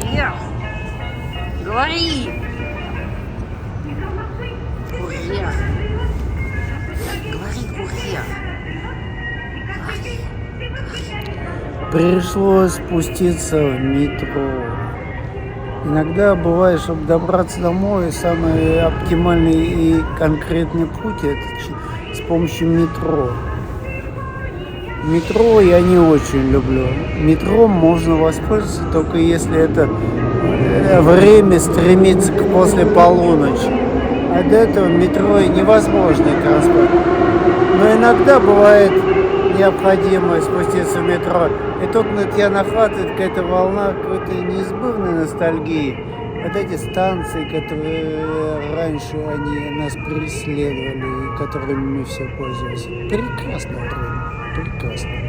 Курьер! Говори! Курьер! Говори, курьер! Пришлось спуститься в метро. Иногда бывает, чтобы добраться домой, самый оптимальный и конкретный путь это с помощью метро. Метро я не очень люблю. Метро можно воспользоваться только если это время стремится к после полуночи. А до этого метро невозможный транспорт. Но иногда бывает необходимо спуститься в метро. И тут на тебя нахватывает какая-то волна какой-то неизбывной ностальгии. Вот эти станции, которые раньше они нас преследовали, и которыми мы все пользовались. Прекрасное время. Прекрасно.